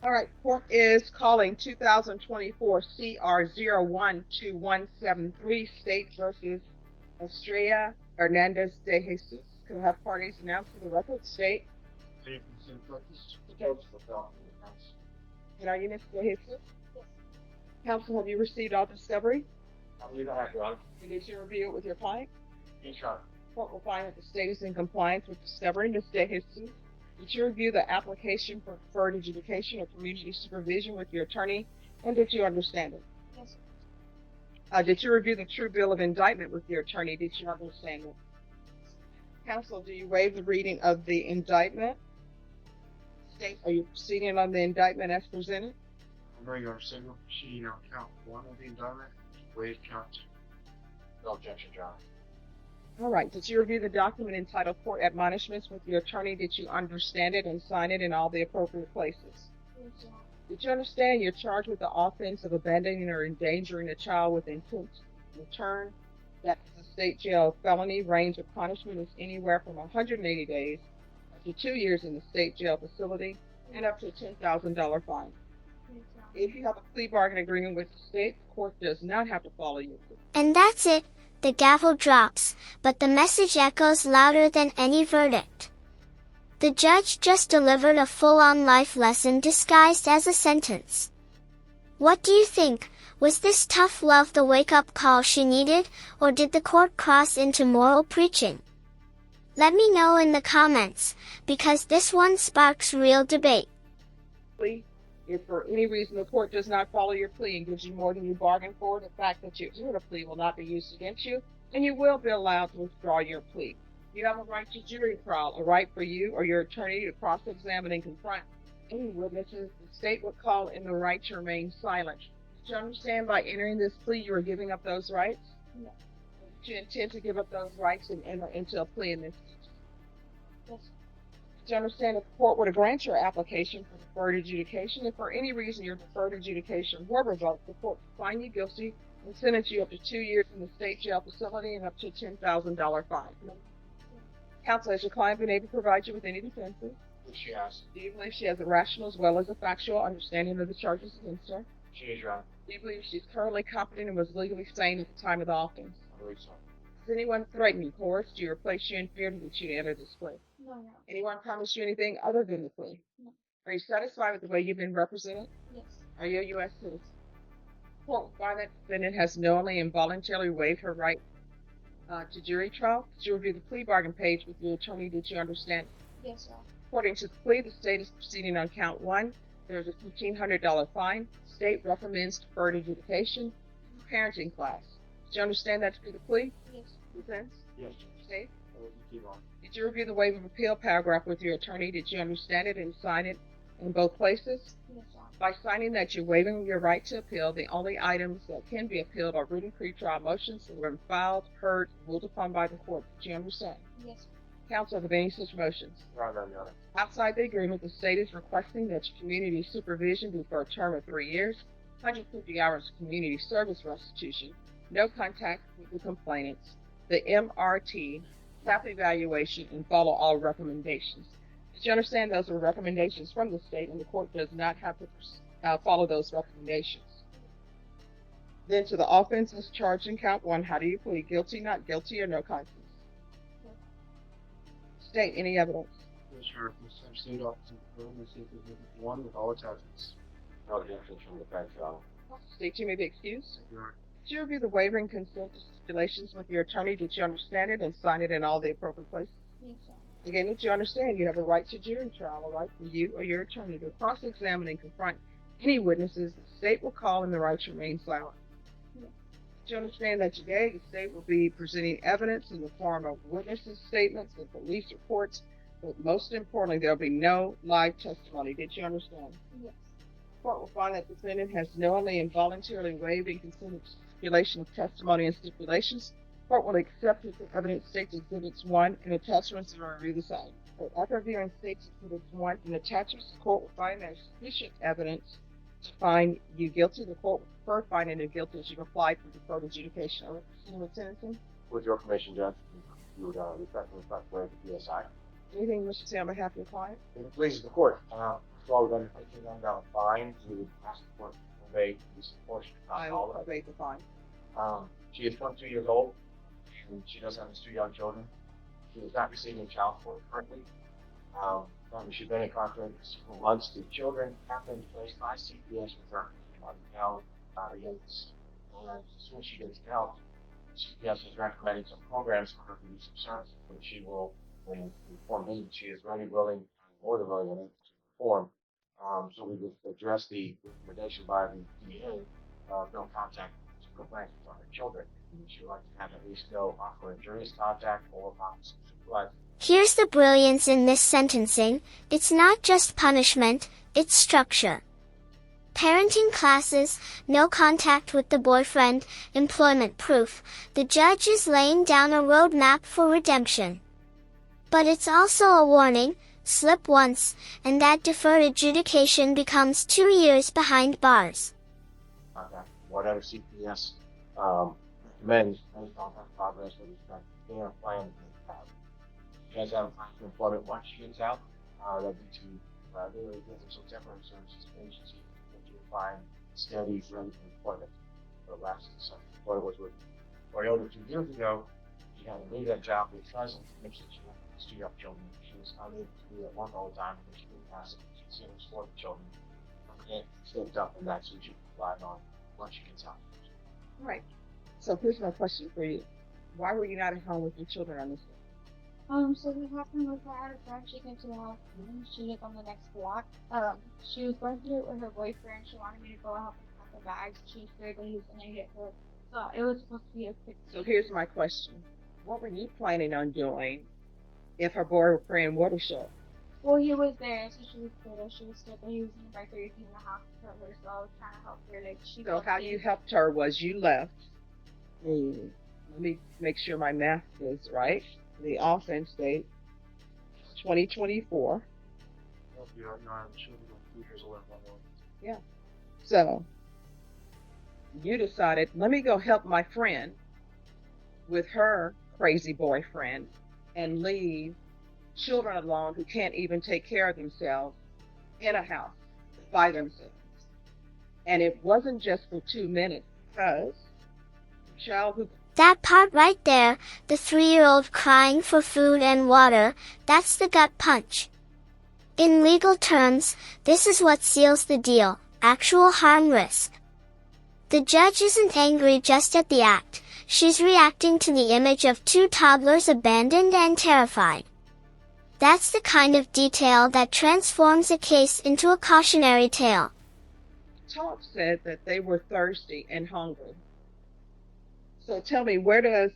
All right, court is calling 2024 CR 012173 State versus Estrella Hernandez De Jesus. Can I have parties announced for the record? State. Hernandez De Jesus. Counsel, have you received all discovery? I believe I have, Your Honor. And did you review it with your client? Yes, Your Honor. Court will find that the state is in compliance with discovery. Ms. De Jesus, did you review the application for deferred adjudication or community supervision with your attorney, and did you understand it? Yes, Did you review the true bill of indictment with your attorney? Did you understand it? Counsel, do you waive the reading of the indictment? State, are you proceeding on the indictment as presented? I know Your Honor, single proceeding on count one of the indictment, waive count two. No objection, Your Honor. All right. Did you review the document entitled Court Admonishments with your attorney? Did you understand it and sign it in all the appropriate places? yes, Your Honor. Did you understand you're charged with the offense of abandoning or endangering a child with intent to return? That is a state jail felony. Range of punishment is anywhere from 180 days to 2 years in the state jail facility and up to a $10,000 fine. Yes, Your Honor. If you have a plea bargain agreement with the state, the court does not have to follow your plea. And that's it. The gavel drops, but the message echoes louder than any verdict. The judge just delivered a full-on life lesson disguised as a sentence. What do you think? Was this tough love the wake-up call she needed, or did the court cross into moral preaching? Let me know in the comments, because this one sparks real debate. Plea. If for any reason the court does not follow your plea and gives you more than you bargained for, the fact that you entered a plea will not be used against you, and you will be allowed to withdraw your plea. You have a right to jury trial, a right for you or your attorney to cross-examine and confront any witnesses. The state would call in the right to remain silent. Did you understand by entering this plea you are giving up those rights? No. Did you intend to give up those rights and enter into a plea in this case? Yes, Did you understand if the court were to grant your application for deferred adjudication, if for any reason your deferred adjudication were revoked, the court would find you guilty and sentence you up to 2 years in the state jail facility and up to a $10,000 fine. Counsel, has your client been able to provide you with any defenses? Yes, she has. Do you believe she has a rational as well as a factual understanding of the charges against her? She is, Your Honor. Do you believe she's currently competent and was legally sane at the time of the offense? I believe so. Has anyone threatened you, coerced you, or placed you in fear to get you to enter this plea? no, Your Honor. Anyone promised you anything other than the plea? No. Are you satisfied with the way you've been represented? Yes, Are you a U.S. citizen? Court will find that the defendant has knowingly and voluntarily waived her right to jury trial. Did you review the plea bargain page with your attorney? Did you understand? yes, Your Honor. According to the plea, the state is proceeding on count one. There's a $1,500 fine. The state recommends deferred adjudication. Parenting class. Did you understand that to be the plea? Yes, Defense? Yes, Judge. State? I will keep on. Did you review the waiver of appeal paragraph with your attorney? Did you understand it and sign it in both places? yes, Your Honor. By signing that you're waiving your right to appeal, the only items that can be appealed are written pretrial motions that were filed, heard, ruled upon by the court. Did you understand? Yes, Counsel, have any such motions? Your Honor, Your Honor. Outside the agreement, the state is requesting that your community supervision be for a term of 3 years, 150 hours of community service restitution, no contact with the complainants, the MRT, staff evaluation, and follow all recommendations. Did you understand those are recommendations from the state, and the court does not have to follow those recommendations? Then to the offense as charged in count one, how do you plead? Guilty, not guilty, or no contest? State any evidence. Yes, Your Honor. This time, state officer confirmed this is exhibit one with all attachments. No objections from the bench, Your Honor. State, you may be excused. Your Honor. Did you review the waiver and consent to stipulations with your attorney? Did you understand it and sign it in all the appropriate places? yes, Your Honor. Again, did you understand you have a right to jury trial, a right for you or your attorney to cross-examine and confront any witnesses the state will call in the right to remain silent? Yes. Did you understand that today the state will be presenting evidence in the form of witnesses' statements and police reports, but most importantly, there will be no live testimony? Did you understand? Yes, The court will find that the defendant has knowingly and voluntarily waived and consented to stipulation of testimony and stipulations. The court will accept as evidence states exhibits 1 and attachments and review the same. But after reviewing states exhibits 1 and attachments, the court will find there is sufficient evidence to find you guilty. The court will prefer finding you guilty as you've applied for deferred adjudication. Are we proceeding with sentencing? With your permission, Judge, you would respectfully waive the PSI. Anything you wish to say on behalf of your client? If it pleases the court, all, we're going to put them down fine to ask the court to probate this portion, I not will all of it. probate the fine. She is 22 years old, and she does have 2 young children. She is not receiving child support currently. She's been in contact for several months. The children have been placed by CPS with her now. Again, as soon as she gets out, CPS has recommended some programs for her to do some services, which she will inform me that she is very willing, more than willing to perform. So we would address the recommendation by the DA, no contact complaints on her children. She would like to have at least no offer injurious contact or officer supervisor. Here's the brilliance in this sentencing. It's not just punishment, it's structure. Parenting classes, no contact with the boyfriend, employment proof. The judge is laying down a roadmap for redemption. But it's also a warning, slip once, and that deferred adjudication becomes 2 years behind bars. Whatever CPS recommends based on her progress with respect to their plan. She has had a plan for employment once she gets out. That'd be to really give her some temporary services agency to find steady, regular employment for the last employer was with Toyota 2 years ago. She had to leave that job because of the connection she had with 2 young children. She was unable to be at work all the time because she didn't have she was for the children. And stepped up in that, so she relied on once she gets out. Right. So here's my question for you. Why were you not at home with your children on this day? So what happened was I had a friend, she came to the house and she lived on the next block. She was going through it with her boyfriend. She wanted me to go help her pack the bags. She feared that he was gonna hit her. So it was supposed to be a quick. So here's my question. What were you planning on doing if her boyfriend were to show? Well, he was there, so she was scared. She was scared that he was gonna break everything in the house for her. So I was trying to help her. Like she. So how you helped her was you left. Let me make sure my math is right. The offense date, 2024. You're children 2 years old. Yeah. So you decided, let me go help my friend with her crazy boyfriend and leave children alone who can't even take care of themselves in a house by themselves. And it wasn't just for 2 minutes, because the child who That part right there, the 3-year-old crying for food and water, that's the gut punch. In legal terms, this is what seals the deal, actual harm risk. The judge isn't angry just at the act, she's reacting to the image of 2 toddlers abandoned and terrified. That's the kind of detail that transforms a case into a cautionary tale. talk said that they were thirsty and hungry. So tell me, where does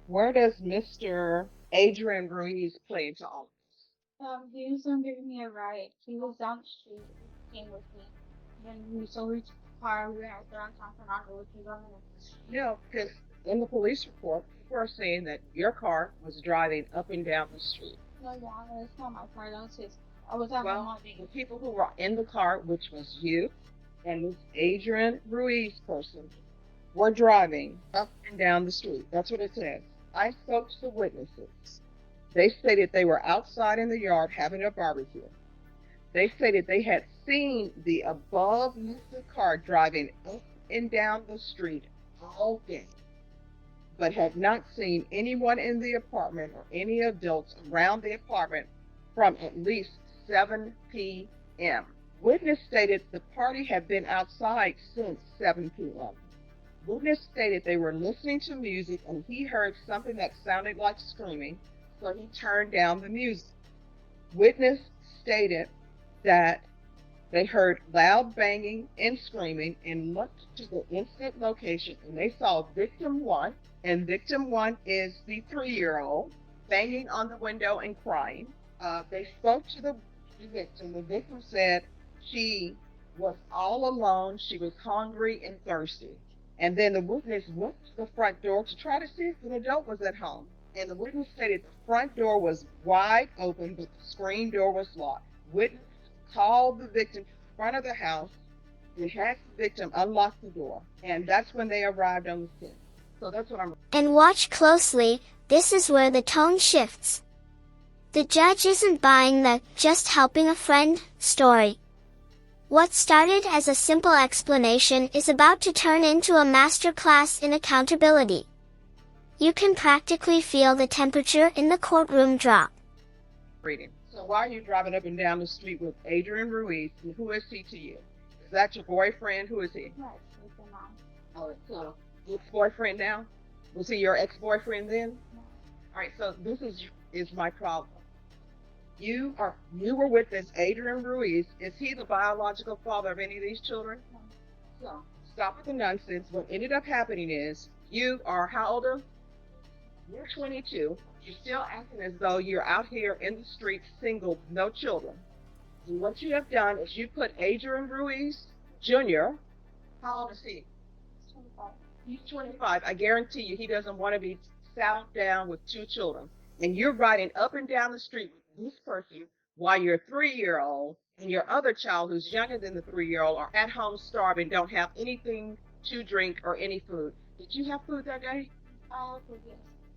Mr. Adrian Ruiz play into all this? He was giving me a ride. He was down the street. He came with me. Then we saw his car. We were out there on San Fernando, which was on the next street. You know, because in the police report, people are saying that your car was driving up and down the street. No, Your Honor, it's not my car. That was his. I was at my Well, mom's. the people who were in the car, which was you and this Adrian Ruiz person, were driving up and down the street. That's what it says. I spoke to the witnesses. They stated they were outside in the yard having a barbecue. They stated they had seen the above listed car driving up and down the street all day, but had not seen anyone in the apartment or any adults around the apartment from at least 7 p.m. Witness stated the party had been outside since 7 p.m. Witness stated they were listening to music and he heard something that sounded like screaming, so he turned down the music. Witness stated that they heard loud banging and screaming and looked to the incident location and they saw victim 1, and victim 1 is the 3-year-old, banging on the window and crying. They spoke to the victim. The victim said she was all alone, she was hungry and thirsty. And then the witness went to the front door to try to see if an adult was at home. And the witness stated the front door was wide open, but the screen door was locked. Witness called the victim to the front of the house and had the victim unlock the door. And that's when they arrived on the scene. So that's what I'm... And watch closely, this is where the tone shifts. The judge isn't buying the "just helping a friend" story. What started as a simple explanation is about to turn into a master class in accountability. You can practically feel the temperature in the courtroom drop. Reading. So why are you driving up and down the street with Adrian Ruiz, and who is he to you? Is that your boyfriend? Who is he? Yes, with the mom. Oh, so ex-boyfriend now? Was he your ex-boyfriend then? No. All right, so this is my problem. You were with this Adrian Ruiz. Is he the biological father of any of these children? No. So stop with the nonsense. What ended up happening is you are how old? You're 22. You're still acting as though you're out here in the streets single, no children. And what you have done is you put Adrian Ruiz Jr. How old is he? 25. He's 25. I guarantee you he doesn't want to be saddled down with 2 children. And you're riding up and down the street with this person while your 3-year-old and your other child who's younger than the 3-year-old are at home starving, don't have anything to drink or any food. Did you have food that day? Yes.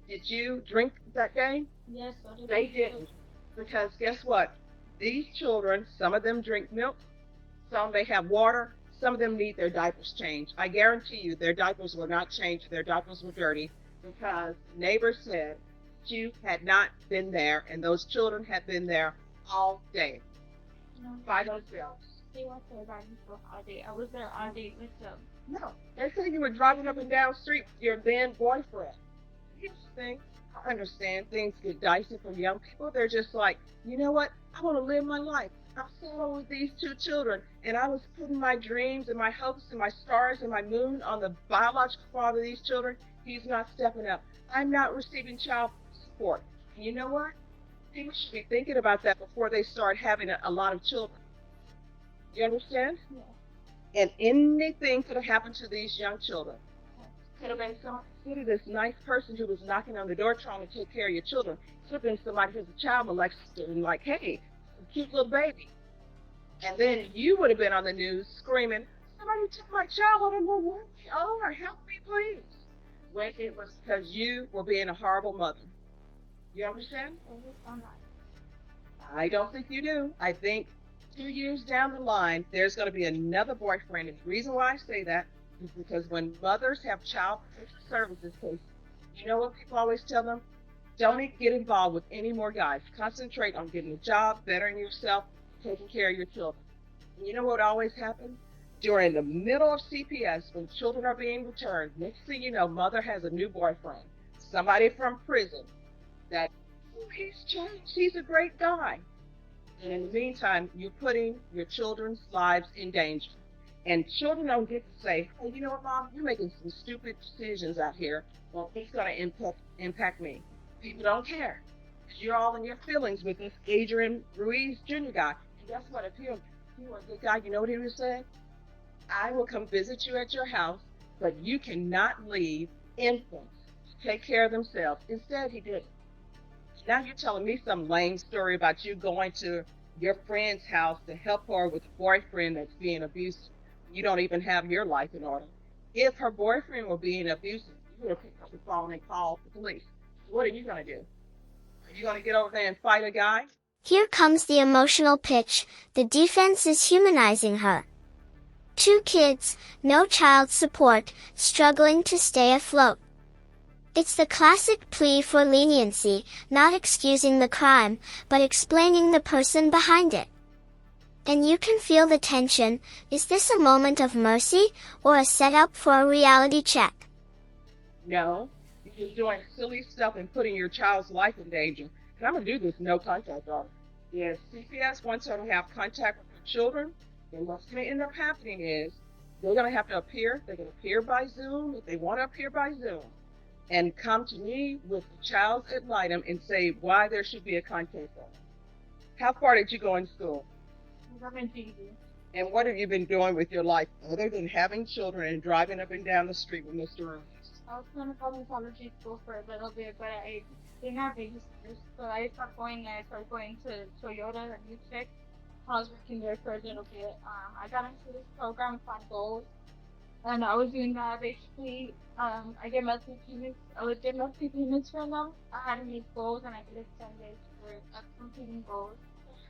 Did you drink that day? Yes, so did They didn't. Because guess what? These children, some of them drink milk, some they have water, some of them need their diapers changed. I guarantee you their diapers were not changed, their diapers were dirty because neighbors said you had not been there and those children had been there all day No, by themselves. they weren't there by themselves all day. I was there all day with them. No, they said you were driving up and down the street with your then boyfriend. Here's the thing. I understand things get dicey for young people. They're just like, you know what? I want to live my life. I'm settled with these 2 children, and I was putting my dreams and my hopes and my stars and my moon on the biological father of these children. He's not stepping up. I'm not receiving child support. And you know what? People should be thinking about that before they start having a lot of children. You understand? Yeah. And anything could have happened to these young children. Could have been considered this nice person who was knocking on the door trying to take care of your children. Could have been somebody who's a child molester and like, hey, a cute little baby. And then you would have been on the news screaming, somebody took my child, I don't know where they are, help me please. When it was because you were being a horrible mother. You understand? I don't think you do. I think 2 years down the line, there's going to be another boyfriend. And the reason why I say that is because when mothers have child protective services cases, you know what people always tell them? Don't get involved with any more guys. Concentrate on getting a job, bettering yourself, taking care of your children. And you know what always happens? During the middle of CPS, when children are being returned, next thing you know, mother has a new boyfriend. Somebody from prison that, oh, he's changed. He's a great guy. And in the meantime, you're putting your children's lives in danger. And children don't get to say, hey, you know what, Mom? You're making some stupid decisions out here. Well, it's going to impact me. People don't care. You're all in your feelings with this Adrian Ruiz Jr. guy. And guess what? If he were a good guy, you know what he would say? I will come visit you at your house, but you cannot leave infants to take care of themselves. Instead, he didn't. Now you're telling me some lame story about you going to your friend's house to help her with a boyfriend that's being abusive. You don't even have your life in order. If her boyfriend were being abusive, you would have picked up the phone and called the police. What are you going to do? Are you going to get over there and fight a guy? Here comes the emotional pitch. The defense is humanizing her. 2 kids, no child support, struggling to stay afloat. It's the classic plea for leniency, not excusing the crime, but explaining the person behind it. And you can feel the tension. Is this a moment of mercy, or a setup for a reality check? No, you're doing silly stuff and putting your child's life in danger. And I'm going to do this no contact order. If CPS wants her to have contact with her children, then what's going to end up happening is they're going to have to appear. They're going to appear by Zoom if they want to appear by Zoom, and come to me with the child's ad litem and say why there should be a contact order. How far did you go in school? I'm in TV. And what have you been doing with your life other than having children and driving up and down the street with Mr. Ruiz? I was going to cosmetology school for a little bit, but I didn't have babysitters, so I stopped going there. I started going to Toyota or New Tech. I was working there for a little bit. I got into this program called Goals, and I was doing that basically. I get monthly payments. I would get monthly payments from them. I had to meet goals, and I get extended accompanying goals.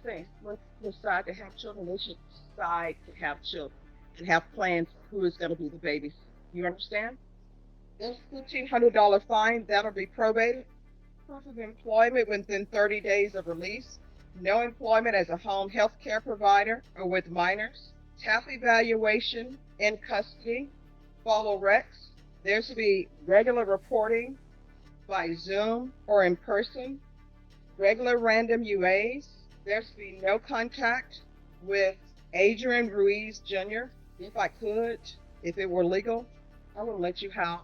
Say, let's decide to have children. They should decide to have children and have plans for who is going to be the babysitter. You understand? There's $1,500 fine. That'll be probated. Proof of employment within 30 days of release. No employment as a home health care provider or with minors. TAF evaluation in custody. Follow recs. There should be regular reporting by Zoom or in person. Regular random UAs. There should be no contact with Adrian Ruiz Jr. If I could, if it were legal, I wouldn't let you have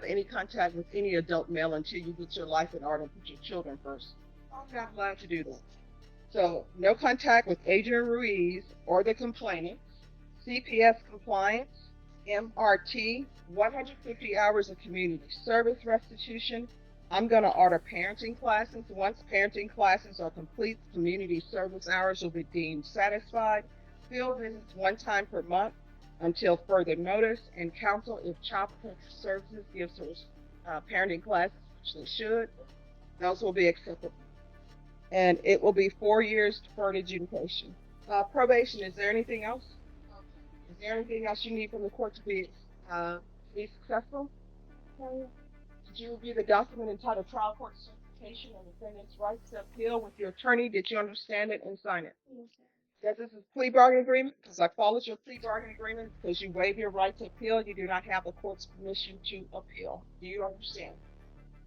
any contact with any adult male until you get your life in order and put your children first. I'm not allowed to do that. So, no contact with Adrian Ruiz or the complainant. CPS compliance, MRT, 150 hours of community service restitution. I'm going to order parenting classes. Once parenting classes are complete, community service hours will be deemed satisfied. Field visits one time per month until further notice, and counsel if Child Protective Services gives her parenting classes, which they should. Those will be acceptable. And it will be 4 years deferred adjudication. Probation, is there anything else? Is there anything else you need from the court to be successful? Did you review the document entitled Trial Court Certification and Defendant's Rights to Appeal with your attorney? Did you understand it and sign it? Yes, sir. That this is a plea bargain agreement, because I followed your plea bargain agreement, because you waive your right to appeal, you do not have the court's permission to appeal. Do you understand?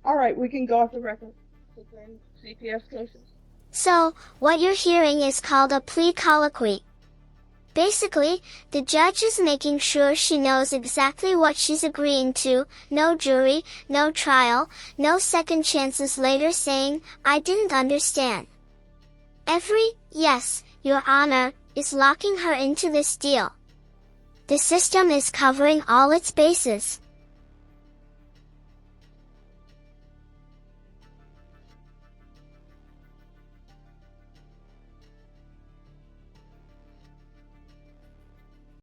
All right, we can go off the record. CPS cases. So, what you're hearing is called a plea colloquy. Basically, the judge is making sure she knows exactly what she's agreeing to, no jury, no trial, no second chances later saying, I didn't understand. Every, yes, Your Honor, is locking her into this deal. The system is covering all its bases.